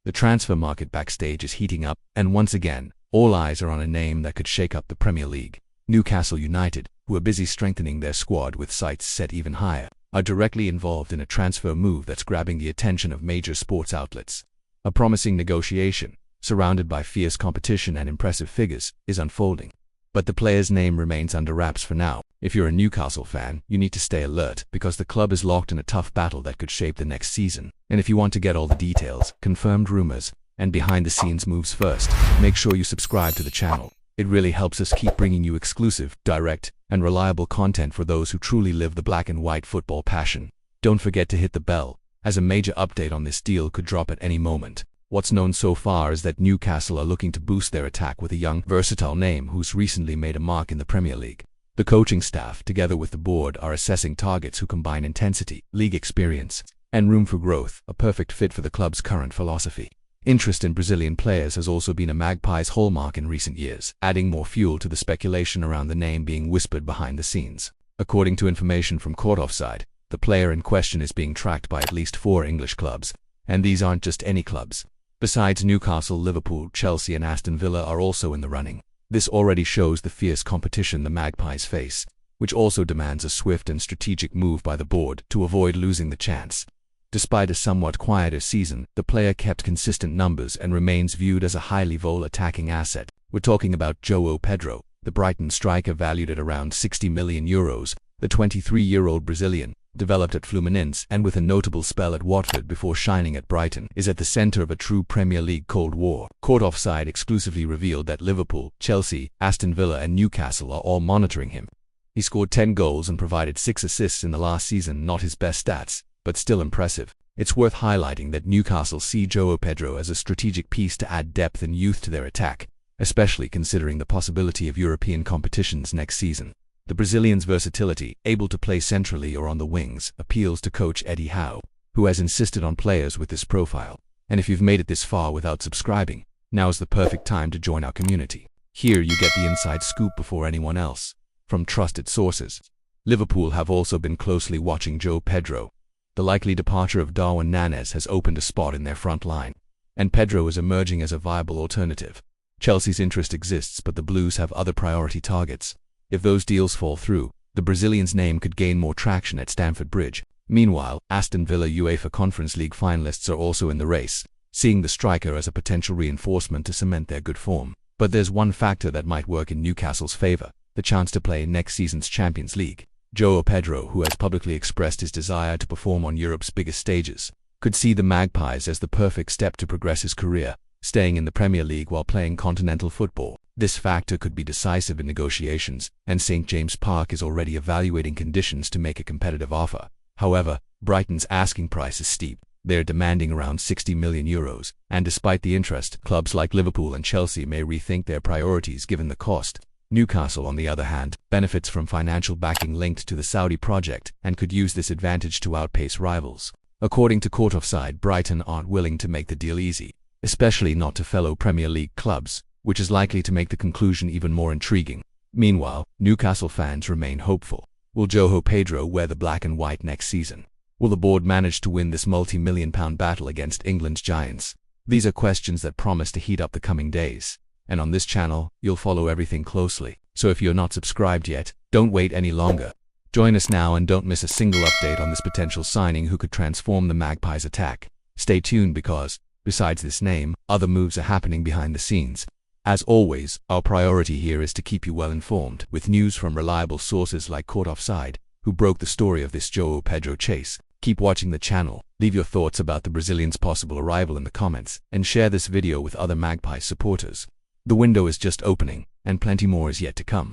The transfer market backstage is heating up, and once again, all eyes are on a name that could shake up the Premier League. Newcastle United, who are busy strengthening their squad with sights set even higher, are directly involved in a transfer move that's grabbing the attention of major sports outlets. A promising negotiation, surrounded by fierce competition and impressive figures, is unfolding. But the player's name remains under wraps for now. If you're a Newcastle fan, you need to stay alert because the club is locked in a tough battle that could shape the next season. And if you want to get all the details, confirmed rumors, and behind-the-scenes moves first, make sure you subscribe to the channel. It really helps us keep bringing you exclusive, direct, and reliable content for those who truly live the black and white football passion. Don't forget to hit the bell, as a major update on this deal could drop at any moment. What's known so far is that Newcastle are looking to boost their attack with a young, versatile name who's recently made a mark in the Premier League. The coaching staff, together with the board, are assessing targets who combine intensity, league experience, and room for growth, a perfect fit for the club's current philosophy. Interest in Brazilian players has also been a Magpies hallmark in recent years, adding more fuel to the speculation around the name being whispered behind the scenes. According to information from Coveted, the player in question is being tracked by at least 4 English clubs, and these aren't just any clubs. Besides Newcastle, Liverpool, Chelsea and Aston Villa are also in the running. This already shows the fierce competition the Magpies face, which also demands a swift and strategic move by the board to avoid losing the chance. Despite a somewhat quieter season, the player kept consistent numbers and remains viewed as a highly volatile attacking asset. We're talking about João Pedro, the Brighton striker valued at around €60 million. The 23-year-old Brazilian, developed at Fluminense and with a notable spell at Watford before shining at Brighton, is at the center of a true Premier League Cold War. Coveted exclusively revealed that Liverpool, Chelsea, Aston Villa and Newcastle are all monitoring him. He scored 10 goals and provided 6 assists in the last season, not his best stats, but still impressive. It's worth highlighting that Newcastle see João Pedro as a strategic piece to add depth and youth to their attack, especially considering the possibility of European competitions next season. The Brazilian's versatility, able to play centrally or on the wings, appeals to coach Eddie Howe, who has insisted on players with this profile. And if you've made it this far without subscribing, now's the perfect time to join our community. Here you get the inside scoop before anyone else, from trusted sources. Liverpool have also been closely watching João Pedro. The likely departure of Darwin Núñez has opened a spot in their front line, and Pedro is emerging as a viable alternative. Chelsea's interest exists, but the Blues have other priority targets. If those deals fall through, the Brazilian's name could gain more traction at Stamford Bridge. Meanwhile, Aston Villa UEFA Conference League finalists are also in the race, seeing the striker as a potential reinforcement to cement their good form. But there's one factor that might work in Newcastle's favor: the chance to play in next season's Champions League. João Pedro, who has publicly expressed his desire to perform on Europe's biggest stages, could see the Magpies as the perfect step to progress his career, staying in the Premier League while playing continental football. This factor could be decisive in negotiations, and St James Park is already evaluating conditions to make a competitive offer. However, Brighton's asking price is steep. They're demanding around €60 million, and despite the interest, clubs like Liverpool and Chelsea may rethink their priorities given the cost. Newcastle, on the other hand, benefits from financial backing linked to the Saudi project and could use this advantage to outpace rivals. According to Coveted, Brighton aren't willing to make the deal easy, especially not to fellow Premier League clubs, which is likely to make the conclusion even more intriguing. Meanwhile, Newcastle fans remain hopeful. Will João Pedro wear the black and white next season? Will the board manage to win this multi-million-pound battle against England's giants? These are questions that promise to heat up the coming days. And on this channel, you'll follow everything closely. So if you're not subscribed yet, don't wait any longer. Join us now and don't miss a single update on this potential signing who could transform the Magpies' attack. Stay tuned because, besides this name, other moves are happening behind the scenes. As always, our priority here is to keep you well informed, with news from reliable sources like Coveted, who broke the story of this João Pedro chase. Keep watching the channel, leave your thoughts about the Brazilian's possible arrival in the comments, and share this video with other Magpies supporters. The window is just opening, and plenty more is yet to come.